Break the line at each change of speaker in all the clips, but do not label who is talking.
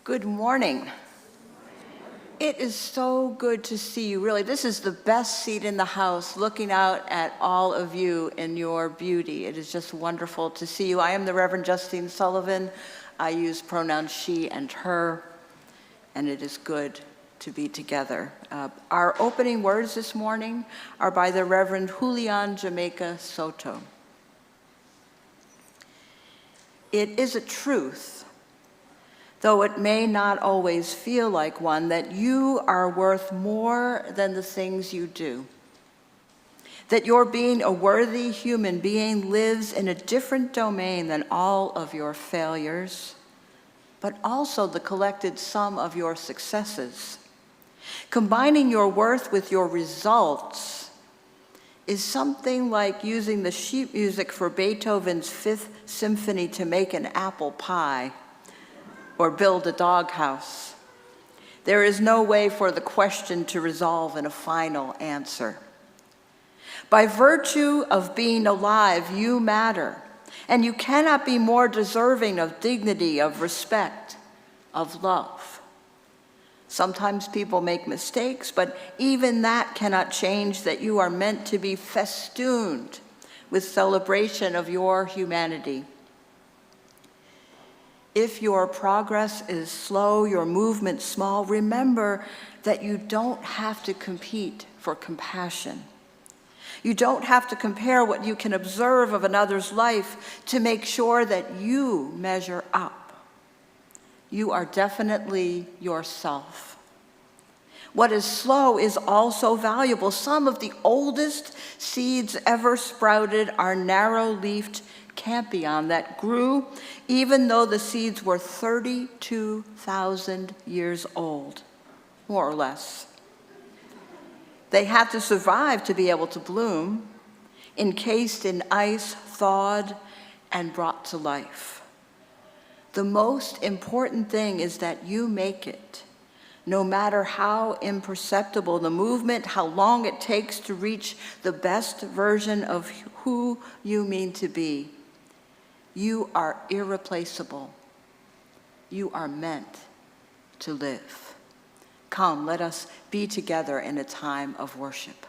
Good morning. It is so good to see you. Really, this is the best seat in the house, looking out at all of you in your beauty. It is just wonderful to see you. I am the Reverend Justine Sullivan. I use pronouns she and her, and it is good to be together. Our opening words this morning are by the Reverend Julian Jamaica Soto. It is a truth, though it may not always feel like one, that you are worth more than the things you do. That your being a worthy human being lives in a different domain than all of your failures, but also the collected sum of your successes. Combining your worth with your results is something like using the sheet music for Beethoven's Fifth Symphony to make an apple pie or build a doghouse. There is no way for the question to resolve in a final answer. By virtue of being alive, you matter, and you cannot be more deserving of dignity, of respect, of love. Sometimes people make mistakes, but even that cannot change that you are meant to be festooned with celebration of your humanity. If your progress is slow, your movement small, remember that you don't have to compete for compassion. You don't have to compare what you can observe of another's life to make sure that you measure up. You are definitely yourself. What is slow is also valuable. Some of the oldest seeds ever sprouted are narrow-leafed campion that grew even though the seeds were 32,000 years old, more or less. They had to survive to be able to bloom, encased in ice, thawed, and brought to life. The most important thing is that you make it, no matter how imperceptible the movement, how long it takes to reach the best version of who you mean to be. You are irreplaceable. You are meant to live. Come, let us be together in a time of worship.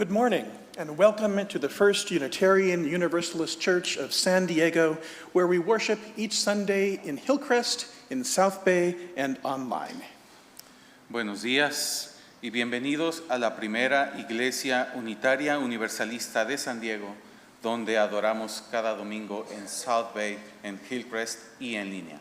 Good morning, and welcome to the First Unitarian Universalist Church of San Diego, where we worship each Sunday in Hillcrest, in South Bay, and online.
Buenos días y bienvenidos a la primera Iglesia Unitaria Universalista de San Diego, donde adoramos cada domingo en South Bay, en Hillcrest y en línea.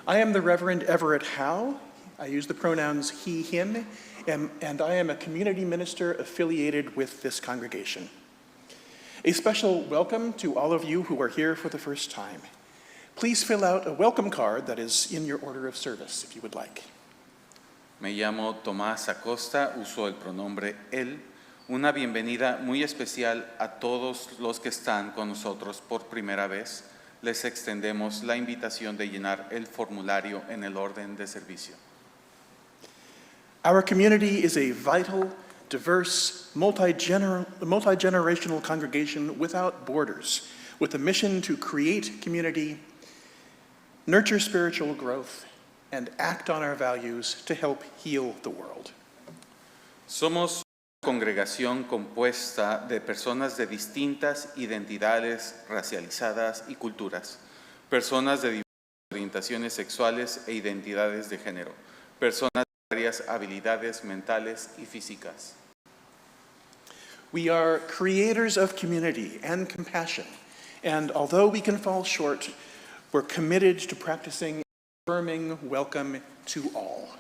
I am the Reverend Everett Howe. I use the pronouns he, him, and I am a community minister affiliated with this congregation. A special welcome to all of you who are here for the first time. Please fill out a welcome card that is in your order of service, if you would like.
Me llamo Tomás Acosta, uso el pronombre él. Una bienvenida muy especial a todos los que están con nosotros por primera vez. Les extendemos la invitación de llenar el formulario en el orden de servicio.
Our community is a vital, diverse, multi-generational congregation without borders, with a mission to create community, nurture spiritual growth, and act on our values to help heal the world.
Somos una congregación compuesta de personas de distintas identidades racializadas y culturas, personas de diversas orientaciones sexuales e identidades de género, personas varias habilidades mentales y físicas.
We are creators of community and compassion, and although we can fall short, we're committed to practicing an affirming welcome to all.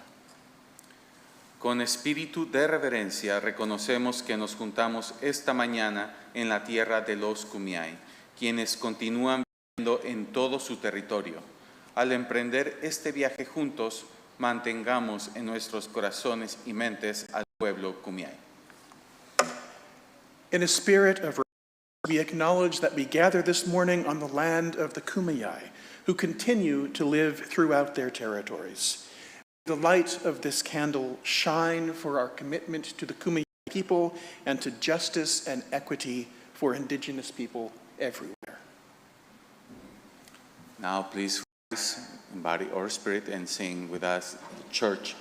Con espíritu de reverencia reconocemos que nos juntamos esta mañana en la tierra de los Kumeyaay, quienes continúan viviendo en todo su territorio. Al emprender este viaje juntos, mantengamos en nuestros corazones y mentes al pueblo Kumeyaay.
In a spirit of reverence, we acknowledge that we gather this morning on the land of the Kumeyaay, who continue to live throughout their territories. May the light of this candle shine for our commitment to the Kumeyaay people and to justice and equity for Indigenous people everywhere.
Now please embody our spirit and sing with us the church.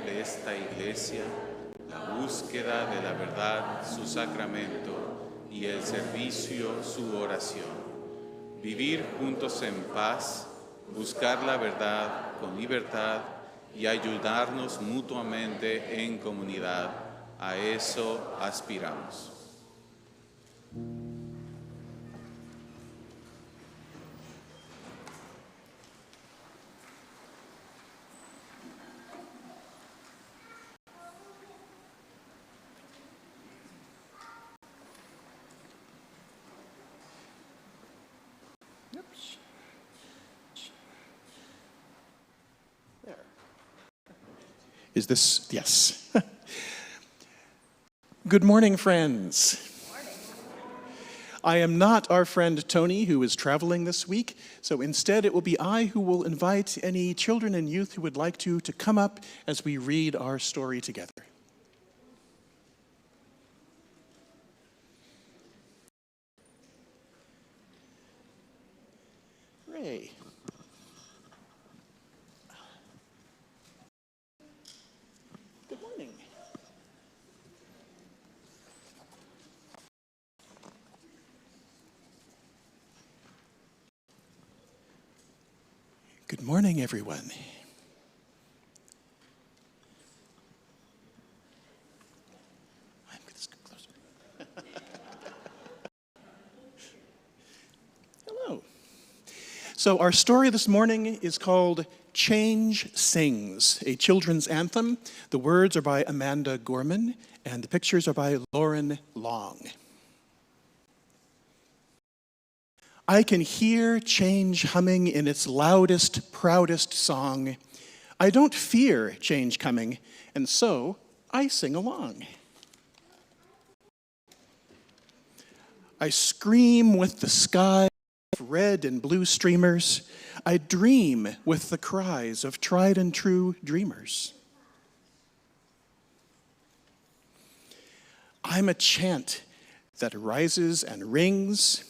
De esta iglesia, la búsqueda de la verdad, su sacramento y el servicio, su oración. Vivir juntos en paz, buscar la verdad con libertad y ayudarnos mutuamente en comunidad. A eso aspiramos.
Is this, yes. Good morning, friends. I am not our friend Tony, who is traveling this week, so instead it will be I who will invite any children and youth who would like to come up as we read our story together. Hooray. Good morning. Good morning, everyone. I'm going to scoot closer. Hello. So our story this morning is called Change Sings, a children's anthem. The words are by Amanda Gorman, and the pictures are by Lauren Long. I can hear change humming in its loudest, proudest song. I don't fear change coming, and so I sing along. I scream with the sky of red and blue streamers. I dream with the cries of tried and true dreamers. I'm a chant that rises and rings.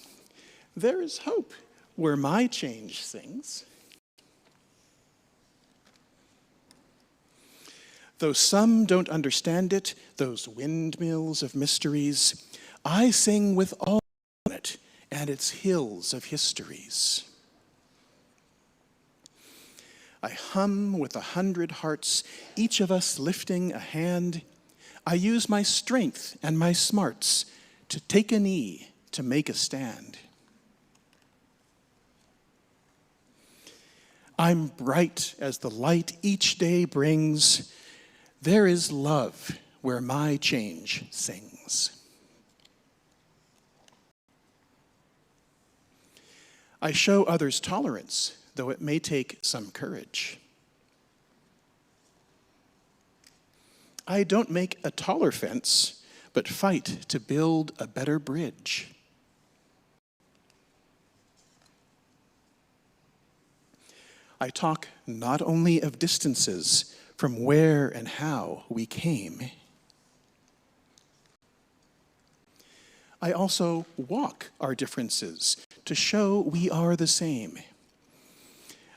There is hope where my change sings. Though some don't understand it, those windmills of mysteries, I sing with all on it and its hills of histories. I hum with 100 hearts, each of us lifting a hand. I use my strength and my smarts to take a knee, to make a stand. I'm bright as the light each day brings. There is love where my change sings. I show others tolerance, though it may take some courage. I don't make a taller fence, but fight to build a better bridge. I talk not only of distances, from where and how we came. I also walk our differences to show we are the same.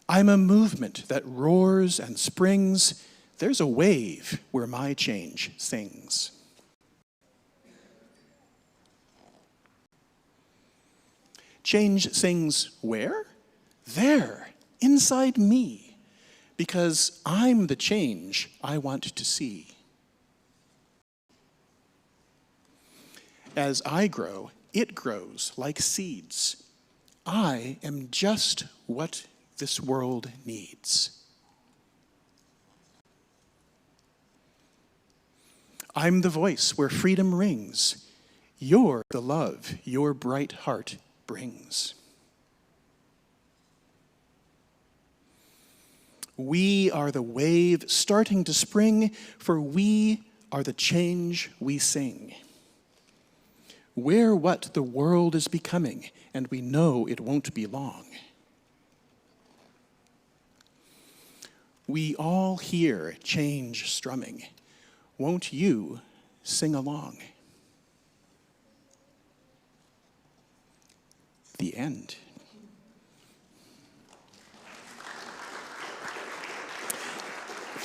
I'm a movement that roars and springs. There's a wave where my change sings. Change sings where? There, inside me, because I'm the change I want to see. As I grow, it grows like seeds. I am just what this world needs. I'm the voice where freedom rings. You're the love your bright heart brings. We are the wave starting to spring, for we are the change we sing. We're what the world is becoming, and we know it won't be long. We all hear change strumming. Won't you sing along? The end.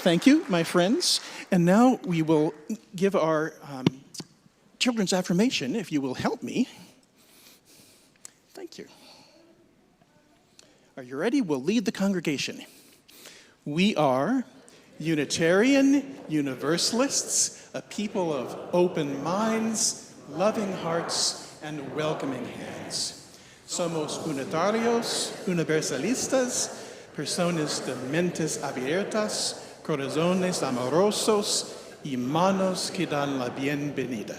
Thank you, my friends. And now we will give our children's affirmation, if you will help me. Thank you. Are you ready? We'll lead the congregation. We are Unitarian Universalists, a people of open minds, loving hearts, and welcoming hands. Somos unitarios, universalistas, personas de mentes abiertas, corazones amorosos, y manos que dan la bienvenida.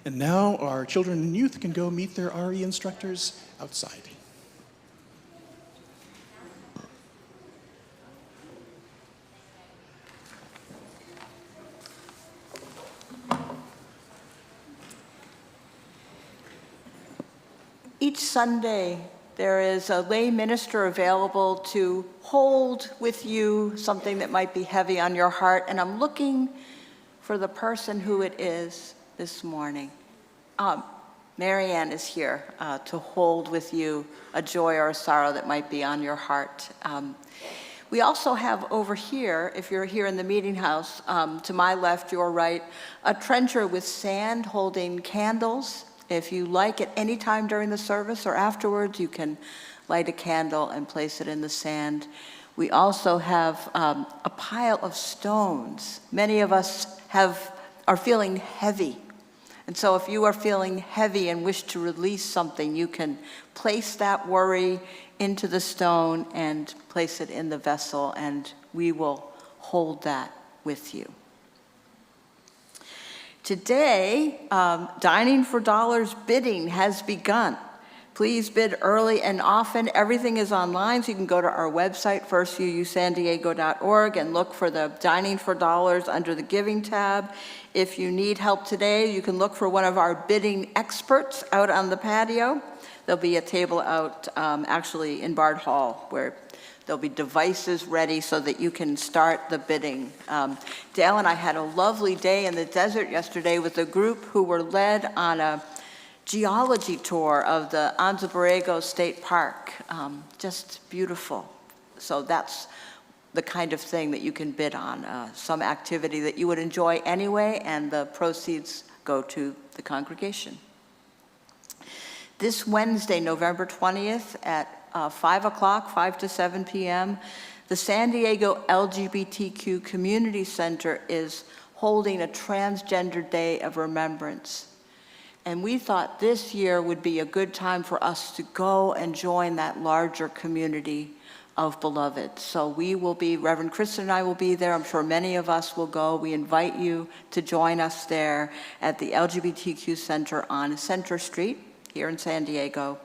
And now our children and youth can go meet their RE instructors outside.
Each Sunday, there is a lay minister available to hold with you something that might be heavy on your heart, and I'm looking for the person who it is this morning. Marianne is here to hold with you a joy or a sorrow that might be on your heart. We also have over here, if you're here in the meeting house, to my left, your right, a trencher with sand holding candles. If you like, at any time during the service or afterwards, you can light a candle and place it in the sand. We also have a pile of stones. Many of us are feeling heavy. And so if you are feeling heavy and wish to release something, you can place that worry into the stone and place it in the vessel, and we will hold that with you. Today, Dining for Dollars bidding has begun. Please bid early and often. Everything is online, so you can go to our website, firstusandiego.org, and look for the Dining for Dollars under the Giving tab. If you need help today, you can look for one of our bidding experts out on the patio. There'll be a table out actually in Bard Hall where there'll be devices ready so that you can start the bidding. Dale and I had a lovely day in the desert yesterday with a group who were led on a geology tour of the Anza Borrego State Park. Just beautiful. So that's the kind of thing that you can bid on, some activity that you would enjoy anyway, and the proceeds go to the congregation. This Wednesday, November 20th at 5 o'clock, 5 to 7 p.m., the San Diego LGBTQ Community Center is holding a Transgender Day of Remembrance. And we thought this year would be a good time for us to go and join that larger community of beloved. So we will be, Reverend Kristen and I will be there. I'm sure many of us will go. We invite you to join us there at the LGBTQ Center on Center Street here in San Diego.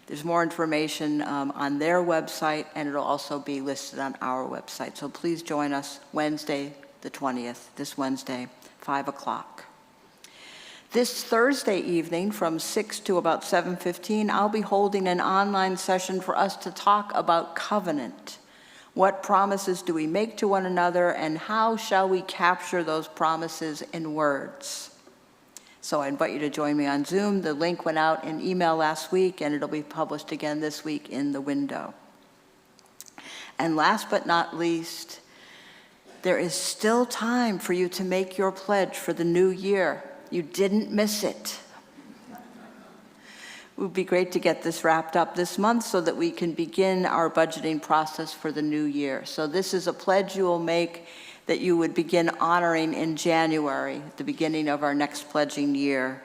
There's more information on their website, and it'll also be listed on our website. So please join us Wednesday the 20th, this Wednesday, 5 o'clock. This Thursday evening from 6 to about 7:15, I'll be holding an online session for us to talk about covenant. What promises do we make to one another, and how shall we capture those promises in words? So I invite you to join me on Zoom. The link went out in email last week, and it'll be published again this week in the window. And last but not least, there is still time for you to make your pledge for the new year. You didn't miss it. It would be great to get this wrapped up this month so that we can begin our budgeting process for the new year. So this is a pledge you will make that you would begin honoring in January, the beginning of our next pledging year.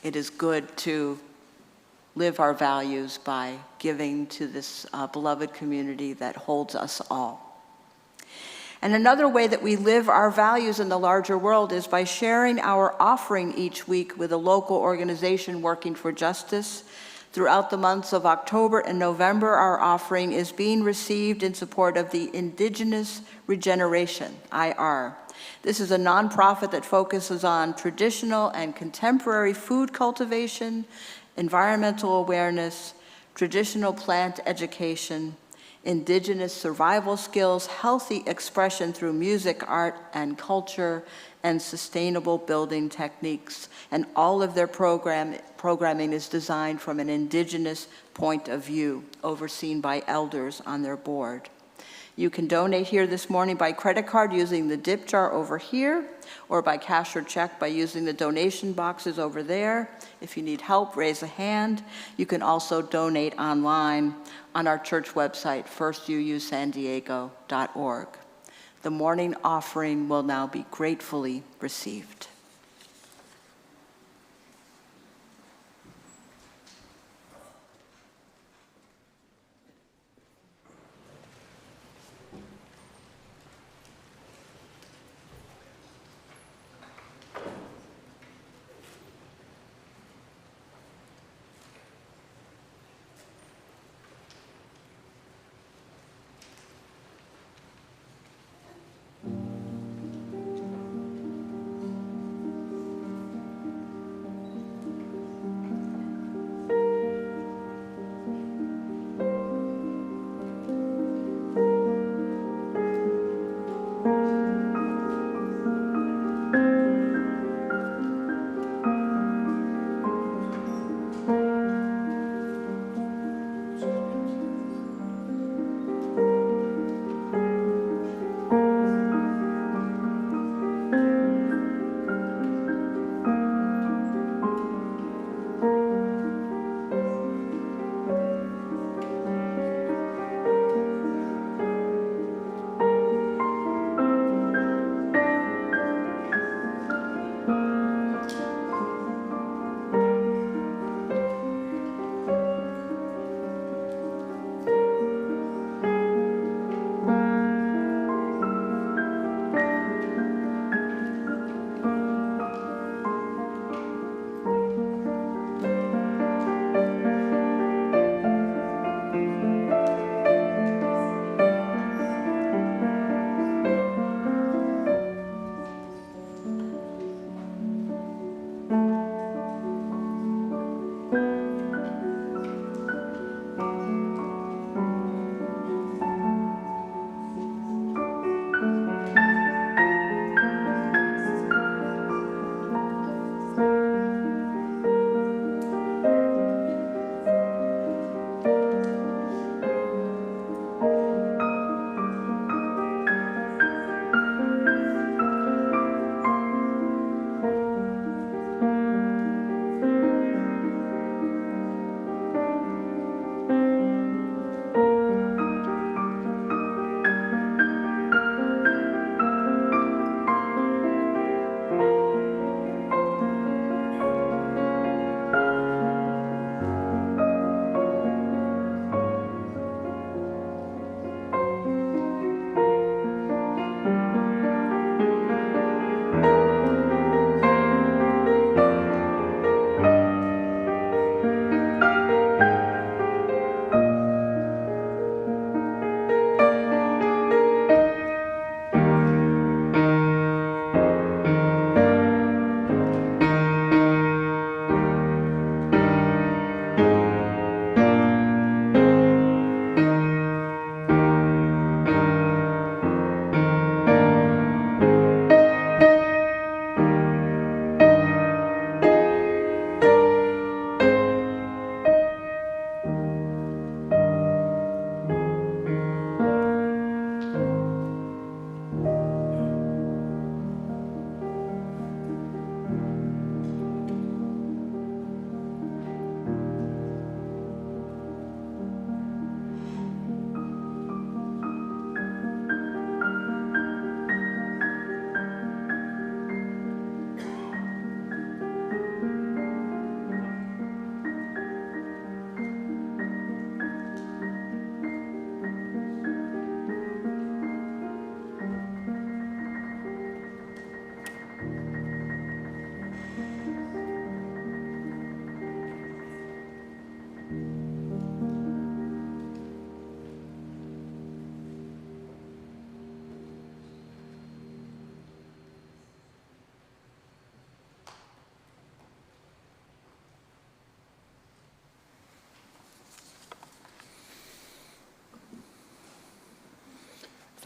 It is good to live our values by giving to this beloved community that holds us all. And another way that we live our values in the larger world is by sharing our offering each week with a local organization working for justice. Throughout the months of October and November, our offering is being received in support of the Indigenous Regeneration, IR. This is a nonprofit that focuses on traditional and contemporary food cultivation, environmental awareness, traditional plant education, Indigenous survival skills, healthy expression through music, art, and culture, and sustainable building techniques. And all of their programming is designed from an Indigenous point of view, overseen by elders on their board. You can donate here this morning by credit card using the dip jar over here, or by cash or check by using the donation boxes over there. If you need help, raise a hand. You can also donate online on our church website, firstusandiego.org. The morning offering will now be gratefully received.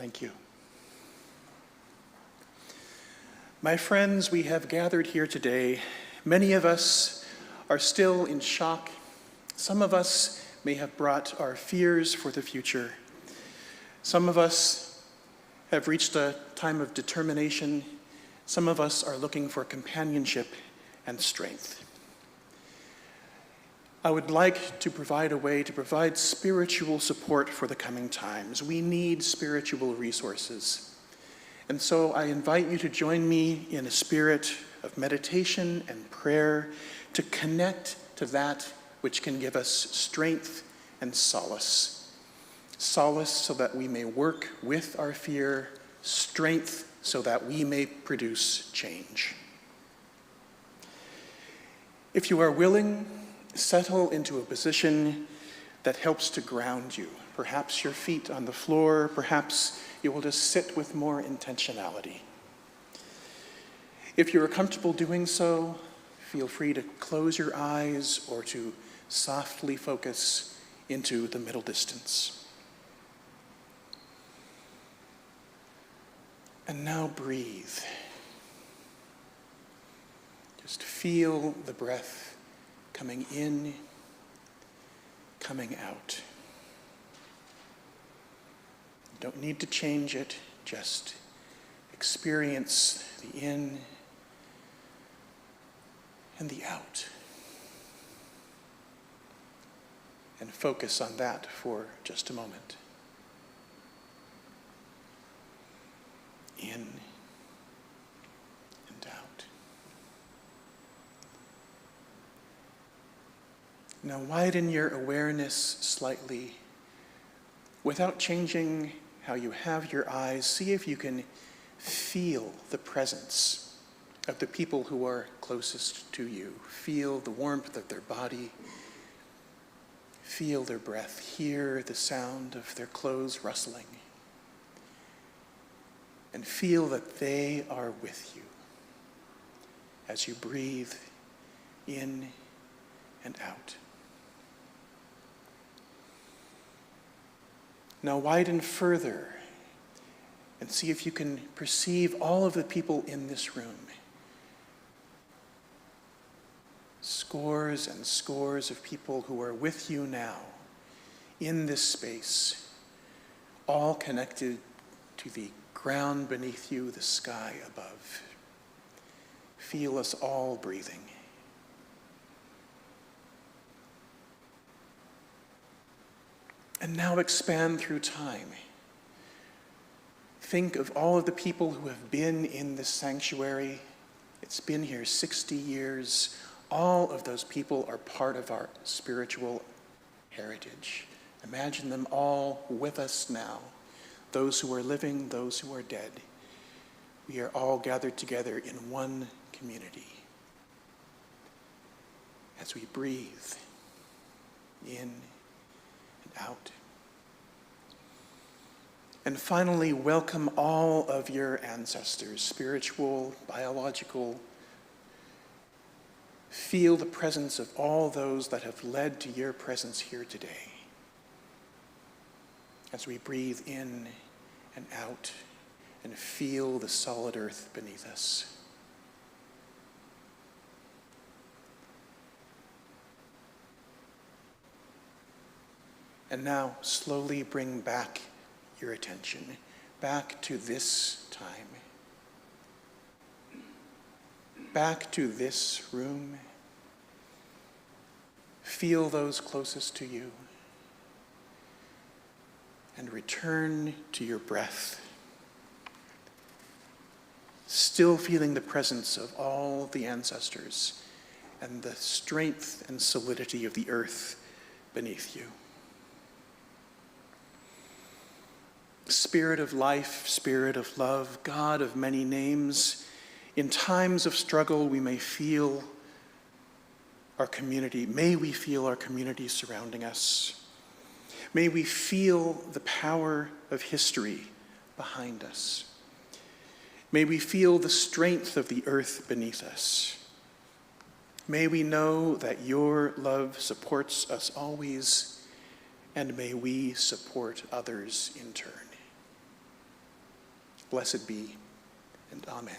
Thank you. My friends, we have gathered here today. Many of us are still in shock. Some of us may have brought our fears for the future. Some of us have reached a time of determination. Some of us are looking for companionship and strength. I would like to provide a way to provide spiritual support for the coming times. We need spiritual resources. And so I invite you to join me in a spirit of meditation and prayer to connect to that which can give us strength and solace. Solace so that we may work with our fear, strength so that we may produce change. If you are willing, settle into a position that helps to ground you. Perhaps your feet on the floor, perhaps you will just sit with more intentionality. If you are comfortable doing so, feel free to close your eyes or to softly focus into the middle distance. And now breathe. Just feel the breath coming in, coming out. You don't need to change it, just experience the in and the out. And focus on that for just a moment. In and out. Now widen your awareness slightly. Without changing how you have your eyes, see if you can feel the presence of the people who are closest to you. Feel the warmth of their body. Feel their breath. Hear the sound of their clothes rustling. And feel that they are with you as you breathe in and out. Now widen further and see if you can perceive all of the people in this room. Scores and scores of people who are with you now in this space, all connected to the ground beneath you, the sky above. Feel us all breathing. And now expand through time. Think of all of the people who have been in this sanctuary. It's been here 60 years. All of those people are part of our spiritual heritage. Imagine them all with us now. Those who are living, those who are dead. We are all gathered together in one community. As we breathe in and out. And finally, welcome all of your ancestors, spiritual, biological. Feel the presence of all those that have led to your presence here today. As we breathe in and out and feel the solid earth beneath us. And now slowly bring back your attention back to this time, back to this room. Feel those closest to you and return to your breath, still feeling the presence of all the ancestors and the strength and solidity of the earth beneath you. Spirit of life, Spirit of love, God of many names, in times of struggle we may feel our community. May we feel our community surrounding us. May we feel the power of history behind us. May we feel the strength of the earth beneath us. May we know that your love supports us always, and may we support others in turn. Blessed be, and amen.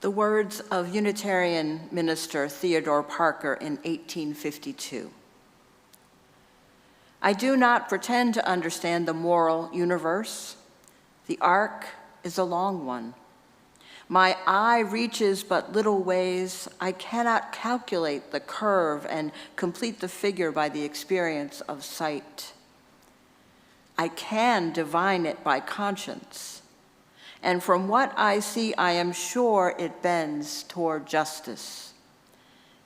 The words of Unitarian minister Theodore Parker in 1852. I do not pretend to understand the moral universe. The arc is a long one. My eye reaches but little ways. I cannot calculate the curve and complete the figure by the experience of sight. I can divine it by conscience. And from what I see, I am sure it bends toward justice.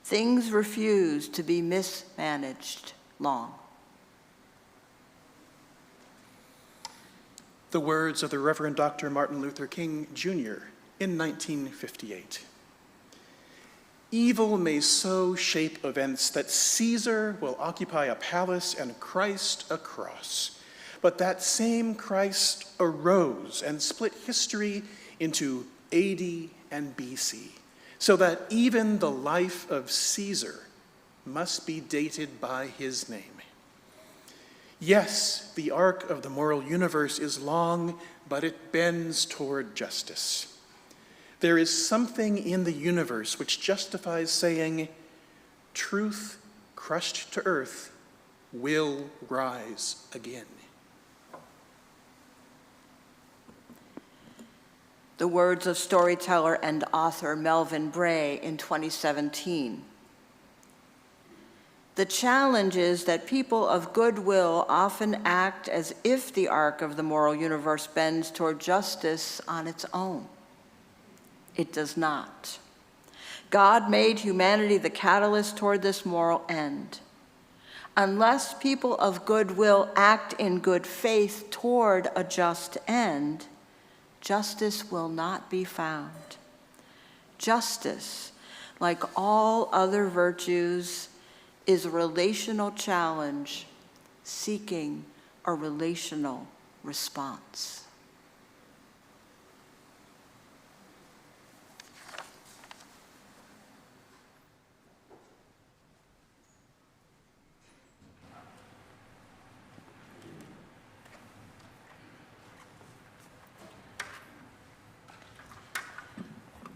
Things refuse to be mismanaged long.
The words of the Reverend Dr. Martin Luther King, Jr. in 1958. Evil may so shape events that Caesar will occupy a palace and Christ a cross. But that same Christ arose and split history into AD and BC, so that even the life of Caesar must be dated by his name. Yes, the arc of the moral universe is long, but it bends toward justice. There is something in the universe which justifies saying, truth crushed to earth will rise again.
The words of storyteller and author Melvin Bray in 2017. The challenge is that people of goodwill often act as if the arc of the moral universe bends toward justice on its own. It does not. God made humanity the catalyst toward this moral end. Unless people of goodwill act in good faith toward a just end, justice will not be found. Justice, like all other virtues, is a relational challenge seeking a relational response.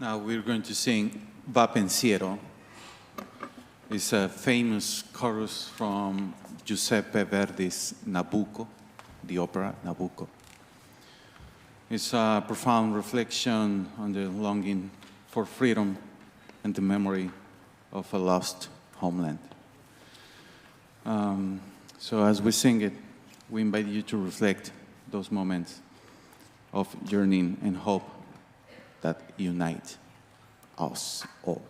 Now we're going to sing Va Pensiero. It's a famous chorus from Giuseppe Verdi's Nabucco, the opera Nabucco. It's a profound reflection on the longing for freedom and the memory of a lost homeland. So as we sing it, we invite you to reflect those moments of yearning and hope that unite us all.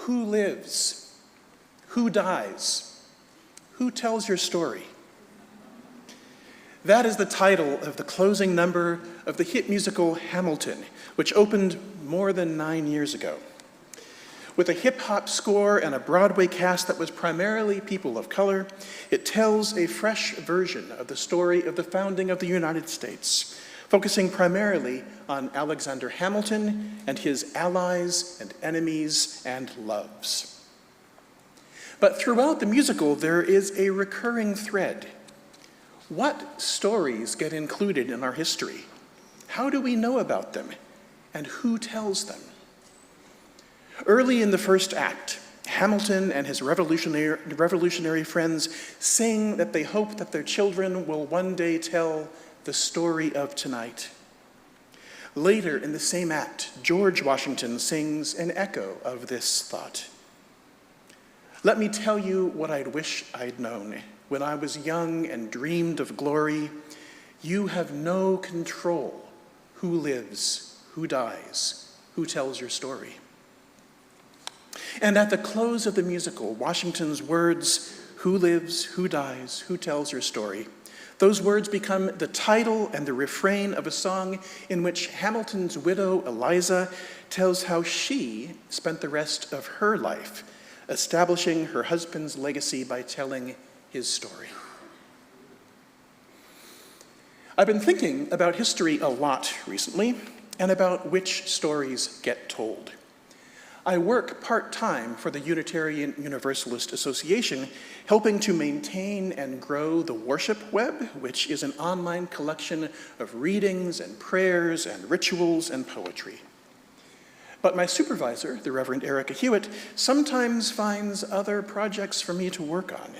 Who lives? Who dies? Who tells your story? That is the title of the closing number of the hit musical Hamilton, which opened more than 9 years ago. With a hip-hop score and a Broadway cast that was primarily people of color, it tells a fresh version of the story of the founding of the United States, focusing primarily on Alexander Hamilton and his allies and enemies and loves. But throughout the musical, there is a recurring thread. What stories get included in our history? How do we know about them? And who tells them? Early in the first act, Hamilton and his revolutionary friends sing that they hope that their children will one day tell the story of tonight. Later in the same act, George Washington sings an echo of this thought. Let me tell you what I'd wish I'd known. When I was young and dreamed of glory, you have no control. Who lives? Who dies? Who tells your story? And at the close of the musical, Washington's words, who lives, who dies, who tells your story, those words become the title and the refrain of a song in which Hamilton's widow, Eliza, tells how she spent the rest of her life establishing her husband's legacy by telling his story. I've been thinking about history a lot recently and about which stories get told. I work part-time for the Unitarian Universalist Association, helping to maintain and grow the Worship Web, which is an online collection of readings and prayers and rituals and poetry. But my supervisor, the Reverend Erica Hewitt, sometimes finds other projects for me to work on.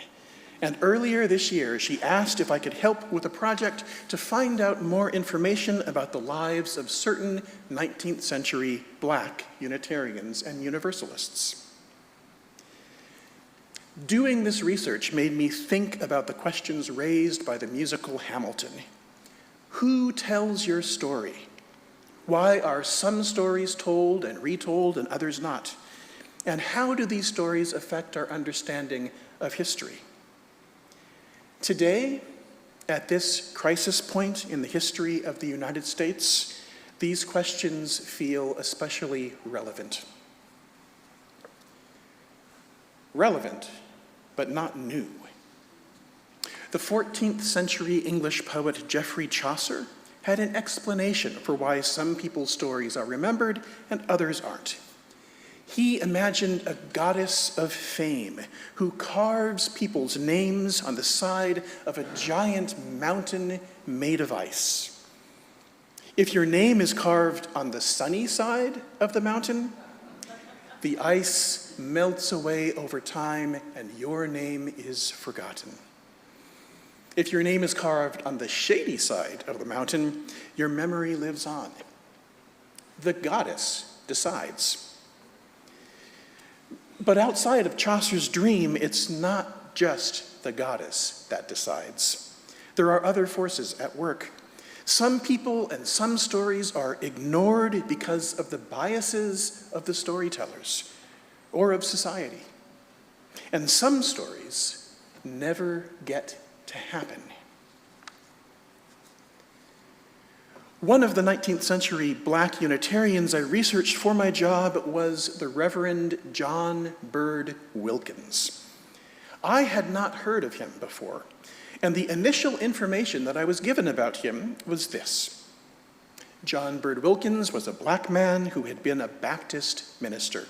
And earlier this year, she asked if I could help with a project to find out more information about the lives of certain 19th century Black Unitarians and Universalists. Doing this research made me think about the questions raised by the musical Hamilton. Who tells your story? Why are some stories told and retold and others not? And how do these stories affect our understanding of history? Today, at this crisis point in the history of the United States, these questions feel especially relevant. Relevant, but not new. The 14th century English poet Geoffrey Chaucer had an explanation for why some people's stories are remembered and others aren't. He imagined a goddess of fame who carves people's names on the side of a giant mountain made of ice. If your name is carved on the sunny side of the mountain, the ice melts away over time and your name is forgotten. If your name is carved on the shady side of the mountain, your memory lives on. The goddess decides. But outside of Chaucer's dream, it's not just the goddess that decides. There are other forces at work. Some people and some stories are ignored because of the biases of the storytellers or of society. And some stories never get to happen. One of the 19th century Black Unitarians I researched for my job was the Reverend John Bird Wilkins. I had not heard of him before, and the initial information that I was given about him was this. John Bird Wilkins was a Black man who had been a Baptist minister.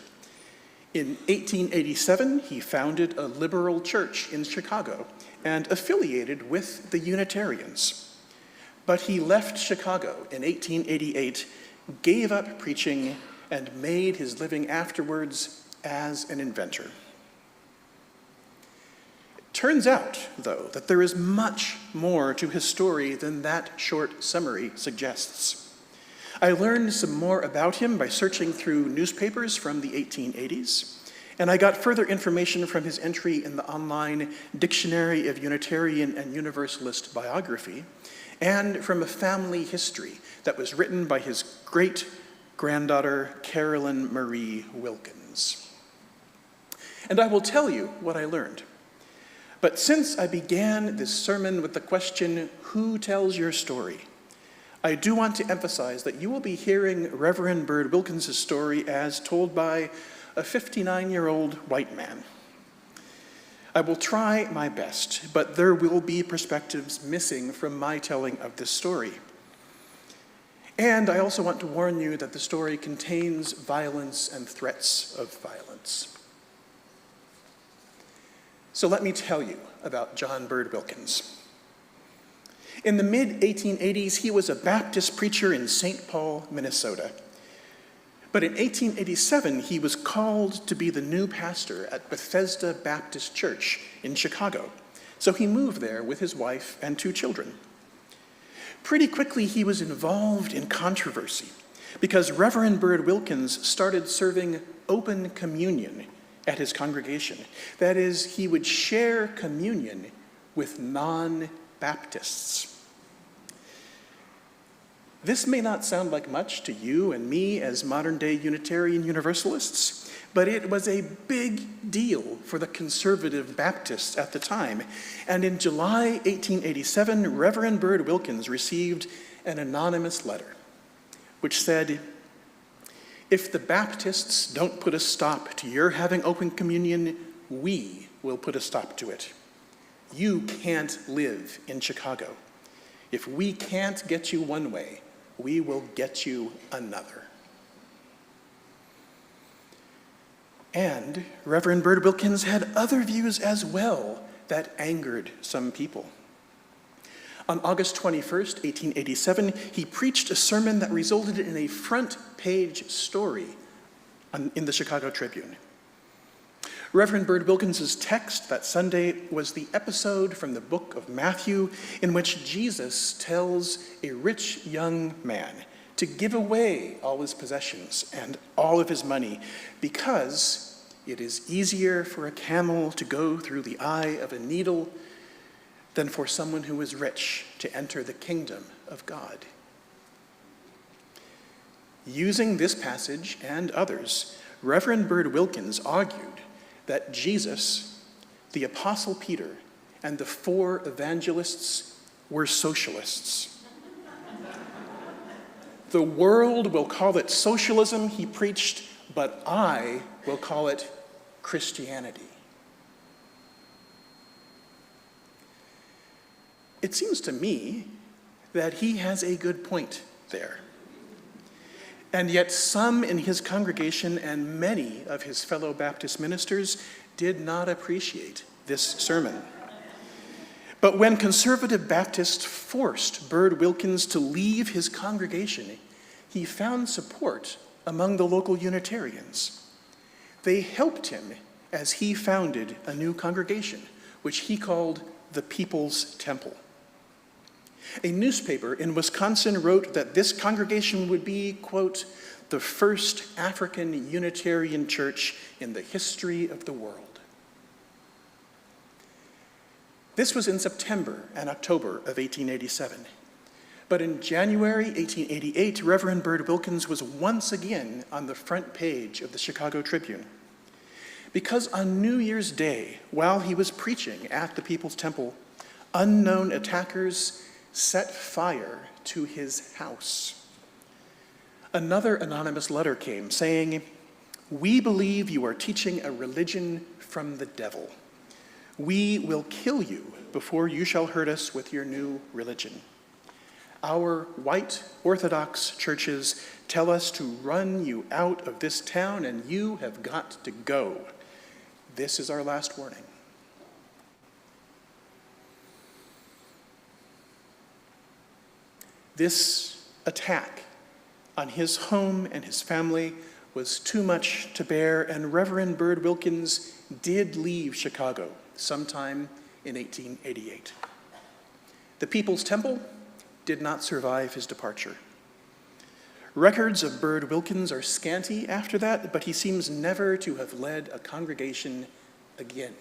In 1887, he founded a liberal church in Chicago and affiliated with the Unitarians. But he left Chicago in 1888, gave up preaching, and made his living afterwards as an inventor. It turns out, though, that there is much more to his story than that short summary suggests. I learned some more about him by searching through newspapers from the 1880s, and I got further information from his entry in the online Dictionary of Unitarian and Universalist Biography, and from a family history that was written by his great-granddaughter, Carolyn Marie Wilkins. and I will tell you what I learned. But since I began this sermon with the question, who tells your story? I do want to emphasize that you will be hearing Reverend Bird Wilkins' story as told by a 59-year-old white man. I will try my best, but there will be perspectives missing from my telling of this story. And I also want to warn you that the story contains violence and threats of violence. So let me tell you about John Bird Wilkins. In the mid-1880s, he was a Baptist preacher in St. Paul, Minnesota. But in 1887, he was called to be the new pastor at Bethesda Baptist Church in Chicago. So he moved there with his wife and 2 children. Pretty quickly, he was involved in controversy because Reverend Bird Wilkins started serving open communion at his congregation. That is, he would share communion with non-Baptists. This may not sound like much to you and me as modern-day Unitarian Universalists, but it was a big deal for the conservative Baptists at the time. And in July 1887, Reverend Bird Wilkins received an anonymous letter, which said, "If the Baptists don't put a stop to your having open communion, we will put a stop to it. You can't live in Chicago. If we can't get you one way, we will get you another." And Reverend Bird Wilkins had other views as well that angered some people. On August 21st, 1887, he preached a sermon that resulted in a front-page story in the Chicago Tribune. Reverend Bird Wilkins' text that Sunday was the episode from the book of Matthew in which Jesus tells a rich young man to give away all his possessions and all of his money because it is easier for a camel to go through the eye of a needle than for someone who is rich to enter the kingdom of God. Using this passage and others, Reverend Bird Wilkins argued that Jesus, the Apostle Peter, and the 4 evangelists were socialists. The world will call it socialism, he preached, but I will call it Christianity. It seems to me that he has a good point there. And yet some in his congregation and many of his fellow Baptist ministers did not appreciate this sermon. But when conservative Baptists forced Bird Wilkins to leave his congregation, he found support among the local Unitarians. They helped him as he founded a new congregation, which he called the People's Temple. A newspaper in Wisconsin wrote that this congregation would be, quote, the first African Unitarian church in the history of the world. This was in September and October of 1887. But in January 1888, Reverend Bird Wilkins was once again on the front page of the Chicago Tribune. Because on New Year's Day, while he was preaching at the People's Temple, unknown attackers set fire to his house. Another anonymous letter came saying, "We believe you are teaching a religion from the devil. We will kill you before you shall hurt us with your new religion. Our white Orthodox churches tell us to run you out of this town and you have got to go. This is our last warning." This attack on his home and his family was too much to bear, and Reverend Bird Wilkins did leave Chicago sometime in 1888. The People's Temple did not survive his departure. Records of Bird Wilkins are scanty after that, but he seems never to have led a congregation again.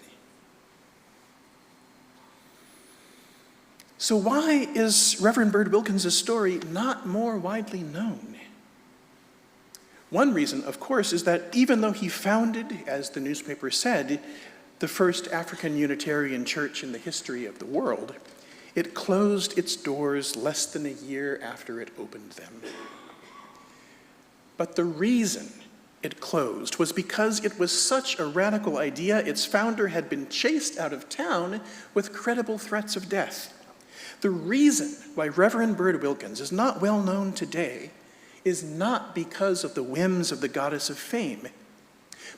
So why is Reverend Bird Wilkins' story not more widely known? One reason, of course, is that even though he founded, as the newspaper said, the first African Unitarian church in the history of the world, it closed its doors less than a year after it opened them. But the reason it closed was because it was such a radical idea, its founder had been chased out of town with credible threats of death. The reason why Reverend Bird Wilkins is not well known today is not because of the whims of the goddess of fame,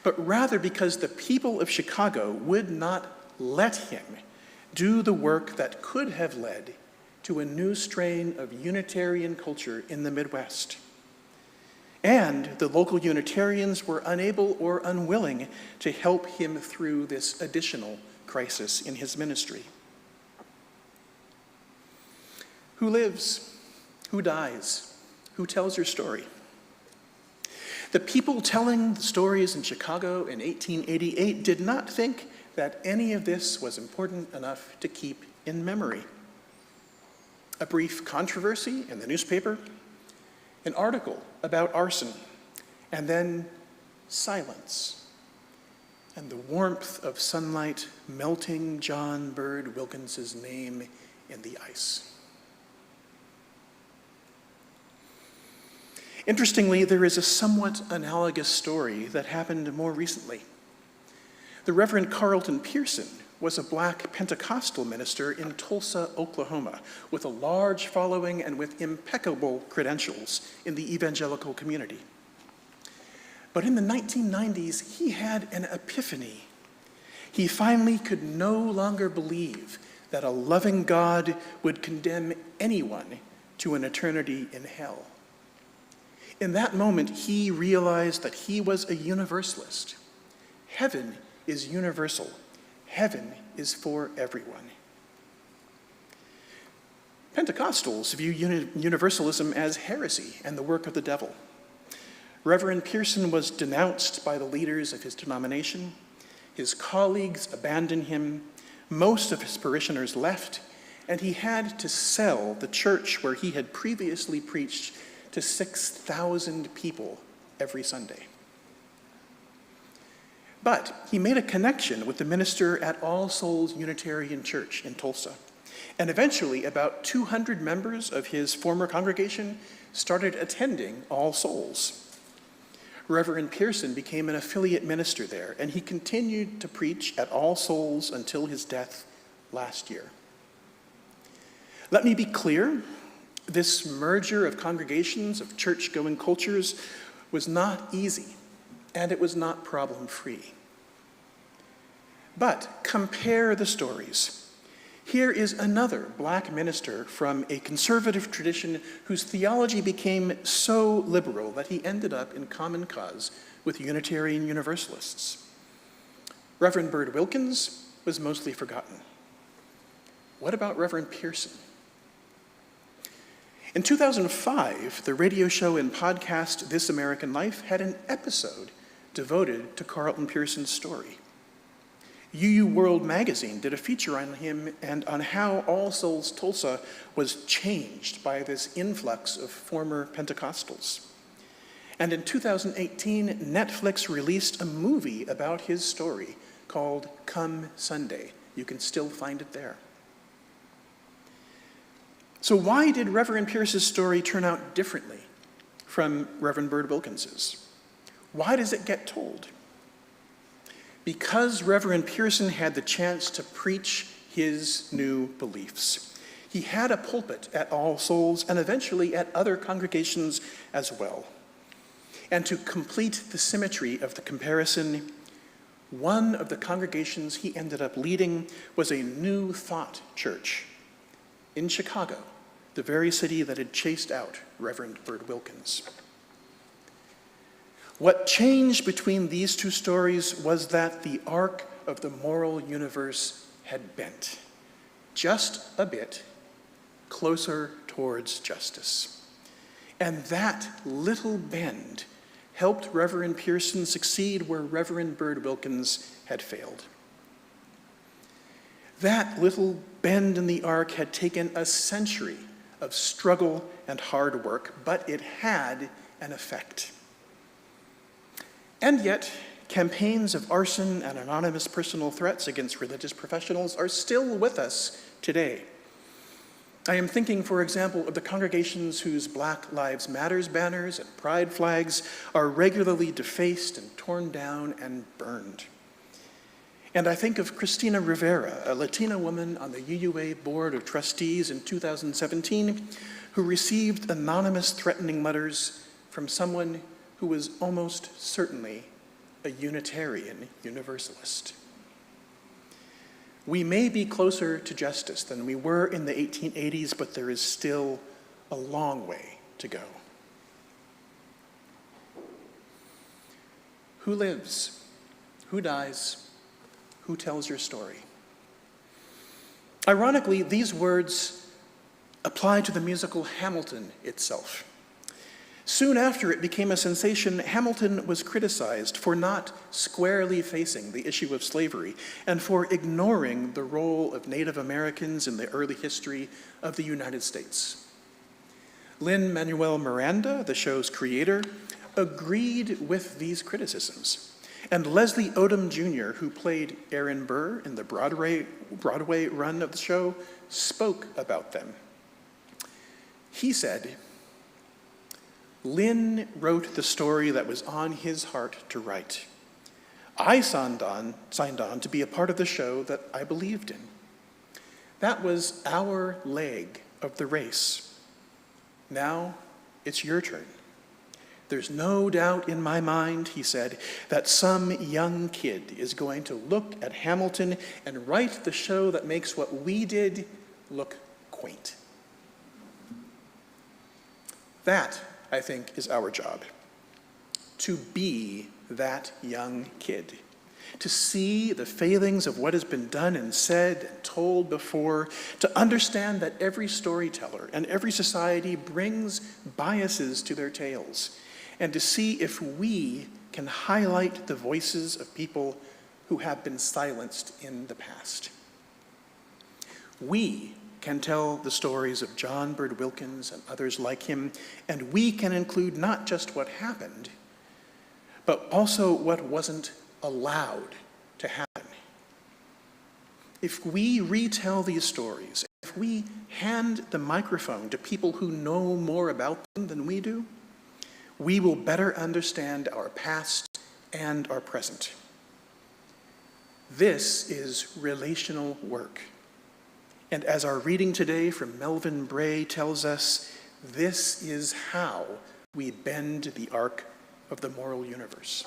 but rather because the people of Chicago would not let him do the work that could have led to a new strain of Unitarian culture in the Midwest. And the local Unitarians were unable or unwilling to help him through this additional crisis in his ministry. Who lives? Who dies? Who tells your story? The people telling the stories in Chicago in 1888 did not think that any of this was important enough to keep in memory. A brief controversy in the newspaper, an article about arson, and then silence, and the warmth of sunlight melting John Bird Wilkins's name in the ice. Interestingly, there is a somewhat analogous story that happened more recently. The Reverend Carlton Pearson was a Black Pentecostal minister in Tulsa, Oklahoma, with a large following and with impeccable credentials in the evangelical community. But in the 1990s, he had an epiphany. He finally could no longer believe that a loving God would condemn anyone to an eternity in hell. In that moment, he realized that he was a universalist. Heaven is universal. Heaven is for everyone. Pentecostals view universalism as heresy and the work of the devil. Reverend Pearson was denounced by the leaders of his denomination. His colleagues abandoned him. Most of his parishioners left, and he had to sell the church where he had previously preached to 6,000 people every Sunday. But he made a connection with the minister at All Souls Unitarian Church in Tulsa. And eventually, about 200 members of his former congregation started attending All Souls. Reverend Pearson became an affiliate minister there, and he continued to preach at All Souls until his death last year. Let me be clear, this merger of congregations, of church-going cultures, was not easy, and it was not problem-free. But compare the stories. Here is another Black minister from a conservative tradition whose theology became so liberal that he ended up in common cause with Unitarian Universalists. Reverend Bird Wilkins was mostly forgotten. What about Reverend Pearson? In 2005, the radio show and podcast This American Life had an episode devoted to Carlton Pearson's story. UU World magazine did a feature on him and on how All Souls Tulsa was changed by this influx of former Pentecostals. And in 2018, Netflix released a movie about his story called Come Sunday. You can still find it there. So why did Reverend Pierce's story turn out differently from Reverend Bird Wilkins's? Why does it get told? Because Reverend Pearson had the chance to preach his new beliefs. He had a pulpit at All Souls and eventually at other congregations as well. And to complete the symmetry of the comparison, one of the congregations he ended up leading was a New Thought church in Chicago, the very city that had chased out Reverend Bird Wilkins. What changed between these two stories was that the arc of the moral universe had bent, just a bit, closer towards justice. And that little bend helped Reverend Pearson succeed where Reverend Bird Wilkins had failed. That little bend in the arc had taken a century of struggle and hard work, but it had an effect. And yet, campaigns of arson and anonymous personal threats against religious professionals are still with us today. I am thinking, for example, of the congregations whose Black Lives Matters banners and pride flags are regularly defaced and torn down and burned. And I think of Cristina Rivera, a Latina woman on the UUA Board of Trustees in 2017, who received anonymous threatening letters from someone who was almost certainly a Unitarian Universalist. We may be closer to justice than we were in the 1880s, but there is still a long way to go. Who lives? Who dies? Who tells your story? Ironically, these words apply to the musical Hamilton itself. Soon after it became a sensation, Hamilton was criticized for not squarely facing the issue of slavery and for ignoring the role of Native Americans in the early history of the United States. Lin-Manuel Miranda, the show's creator, agreed with these criticisms. And Leslie Odom Jr., who played Aaron Burr in the Broadway run of the show, spoke about them. He said, "Lin wrote the story that was on his heart to write. I signed on to be a part of the show that I believed in. That was our leg of the race. Now it's your turn. There's no doubt in my mind," he said, "that some young kid is going to look at Hamilton and write the show that makes what we did look quaint." That, I think, is our job, to be that young kid, to see the failings of what has been done and said and told before, to understand that every storyteller and every society brings biases to their tales, and to see if we can highlight the voices of people who have been silenced in the past. We can tell the stories of John Bird Wilkins and others like him, and we can include not just what happened, but also what wasn't allowed to happen. If we retell these stories, if we hand the microphone to people who know more about them than we do, we will better understand our past and our present. This is relational work. And as our reading today from Melvin Bray tells us, this is how we bend the arc of the moral universe.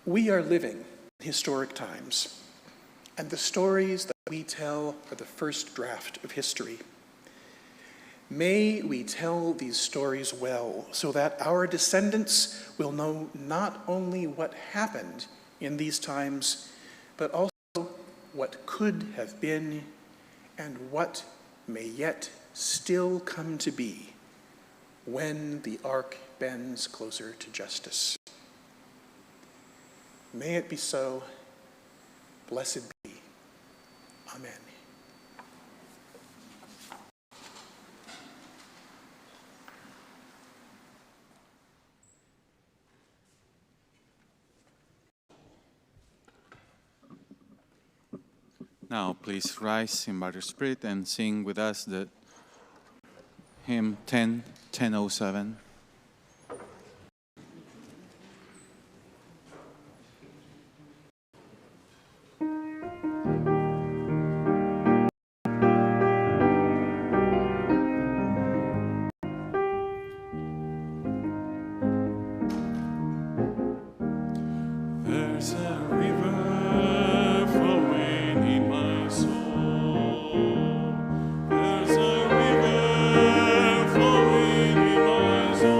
We are living in historic times, and the stories that we tell are the first draft of history. May we tell these stories well so that our descendants will know not only what happened in these times, but also what could have been and what may yet still come to be when the arc bends closer to justice. May it be so. Blessed be. Amen.
Now, please rise in by the Spirit and sing with us the hymn 1007.
There's a river flowing in my soul. There's a river flowing in my soul.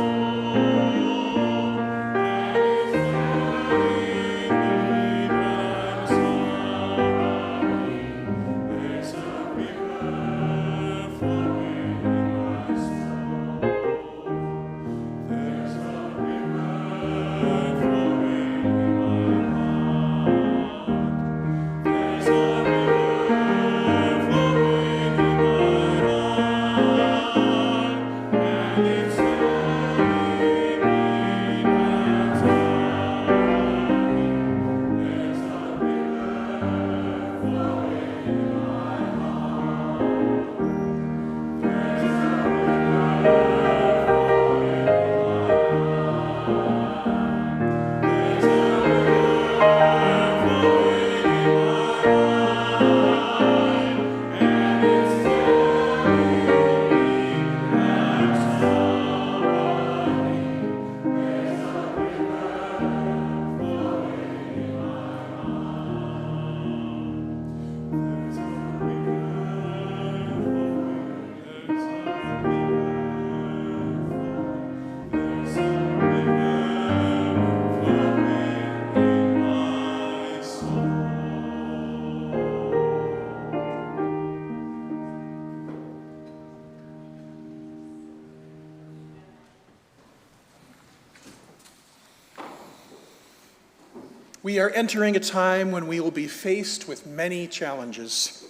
We are entering a time when we will be faced with many challenges.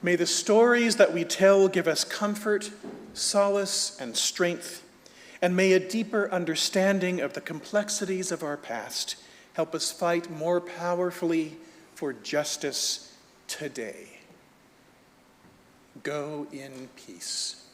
May the stories that we tell give us comfort, solace, and strength, and may a deeper understanding of the complexities of our past help us fight more powerfully for justice today. Go in peace.